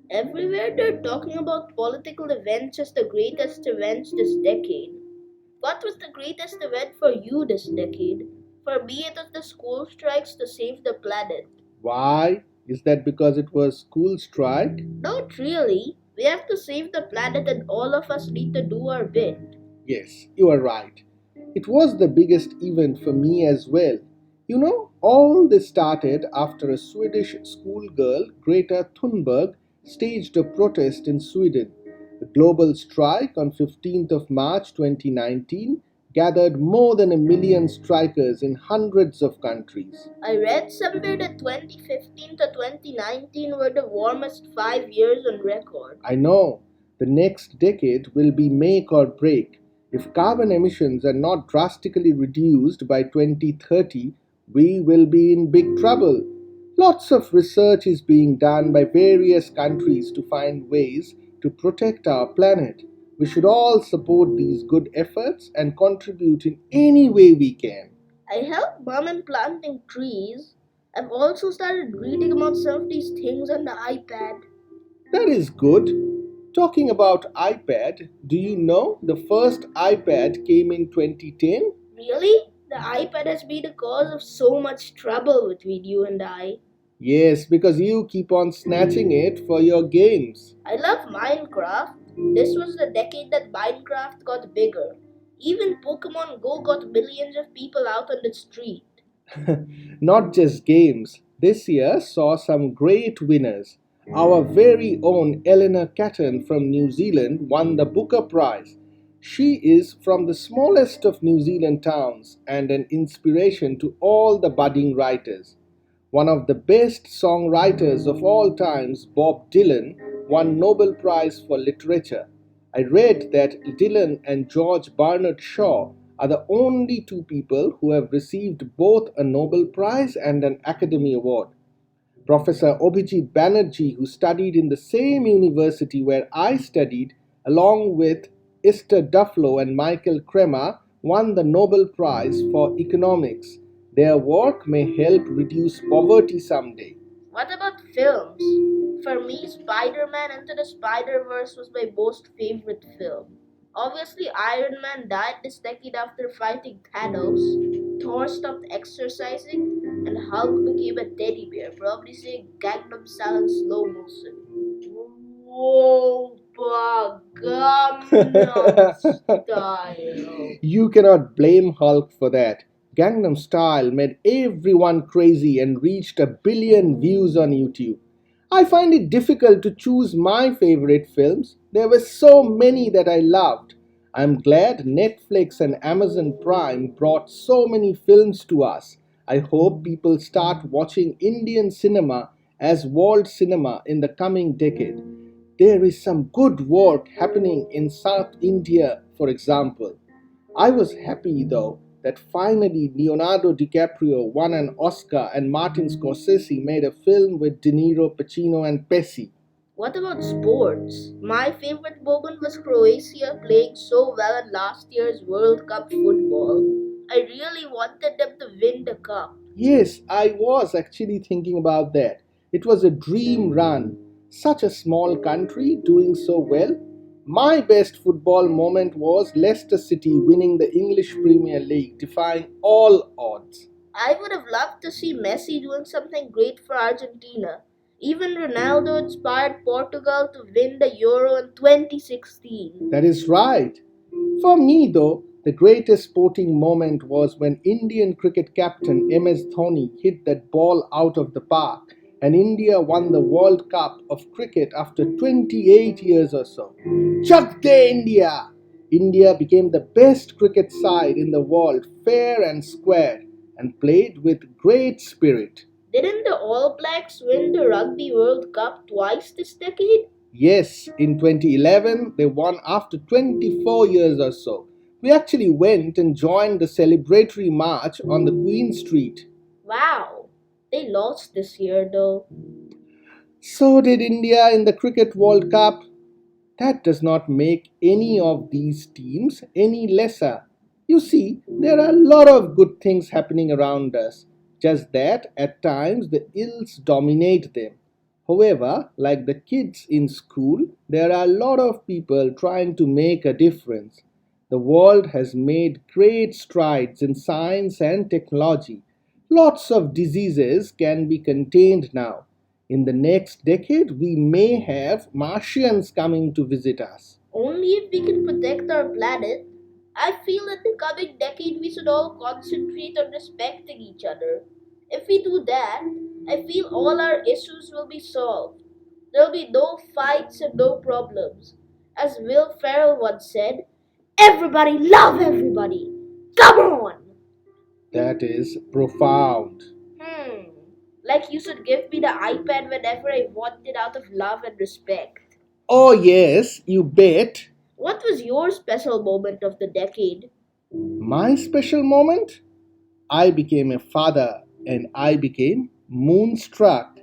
Everywhere they're talking about political events as the greatest events this decade. What was the greatest event for you this decade? For me, it was the school strikes to save the planet. Why? Is that because it was school strike? Not really. We have to save the planet and all of us need to do our bit. Yes, you are right. It was the biggest event for me as well. All this started after a Swedish schoolgirl, Greta Thunberg, staged a protest in Sweden. The global strike on 15th of March 2019 gathered more than a million strikers in hundreds of countries. I read somewhere that 2015 to 2019 were the warmest 5 years on record. I know the next decade will be make or break. If carbon emissions are not drastically reduced by 2030, we will be in big trouble. Lots of research is being done by various countries to find ways to protect our planet. We should all support these good efforts and contribute in any way we can. I help mom in planting trees. I've also started reading about some of these things on the iPad. That is good. Talking about iPad, do you know the first iPad came in 2010? Really? The iPad has been the cause of so much trouble between you and I. Yes, because you keep on snatching it for your games. I love Minecraft. This was the decade that Minecraft got bigger. Even Pokemon Go got millions of people out on the street. Not just games. This year saw some great winners. Our very own Eleanor Catton from New Zealand won the Booker Prize. She is from the smallest of New Zealand towns and an inspiration to all the budding writers. One of the best songwriters of all times, Bob Dylan, won Nobel Prize for Literature. I read that Dylan and George Bernard Shaw are the only two people who have received both a Nobel Prize and an Academy Award. Professor Abhijit Banerjee, who studied in the same university where I studied, along with Esther Duflo and Michael Kremer, won the Nobel Prize for Economics. Their work may help reduce poverty someday. What about films? For me, Spider Man Into the Spider Verse was my most favorite film. Obviously, Iron Man died this decade after fighting Thanos, Thor stopped exercising, and Hulk became a teddy bear, probably saying Gangnam Style in slow motion. Whoa, Gangnam Style. You cannot blame Hulk for that. Gangnam Style made everyone crazy and reached 1 billion views on YouTube. I find it difficult to choose my favorite films. There were so many that I loved. I'm glad Netflix and Amazon Prime brought so many films to us. I hope people start watching Indian cinema as world cinema in the coming decade. There is some good work happening in South India, for example. I was happy though that finally Leonardo DiCaprio won an Oscar and Martin Scorsese made a film with De Niro, Pacino, and Pesci. What about sports? My favorite moment was Croatia playing so well in last year's World Cup football. I really wanted them to win the cup. Yes, I was actually thinking about that. It was a dream run. Such a small country doing so well. My best football moment was Leicester City winning the English Premier League, defying all odds. I would have loved to see Messi doing something great for Argentina. Even Ronaldo inspired Portugal to win the Euro in 2016. That is right. For me, though, the greatest sporting moment was when Indian cricket captain MS Dhoni hit that ball out of the park and India won the World Cup of cricket after 28 years or so. Chak de India! India became the best cricket side in the world, fair and square, and played with great spirit. Didn't the All Blacks win the Rugby World Cup twice this decade? Yes, in 2011 they won after 24 years or so. We actually went and joined the celebratory march on the Queen Street. Wow, they lost this year though. So did India in the Cricket World Cup. That does not make any of these teams any lesser. You see, there are a lot of good things happening around us. just that at times the ills dominate them. However, like the kids in school, there are a lot of people trying to make a difference. The world has made great strides in science and technology. Lots of diseases can be contained now. In the next decade, we may have Martians coming to visit us. Only if we can protect our planet. I feel in the coming decade we should all concentrate on respecting each other. If we do that, I feel all our issues will be solved. There'll be no fights and no problems. As Will Ferrell once said, everybody love everybody. Come on! That is profound. Hmm. Like you should give me the iPad whenever I want it out of love and respect. Oh, yes, you bet. What was your special moment of the decade? My special moment? I became a father and I became moonstruck.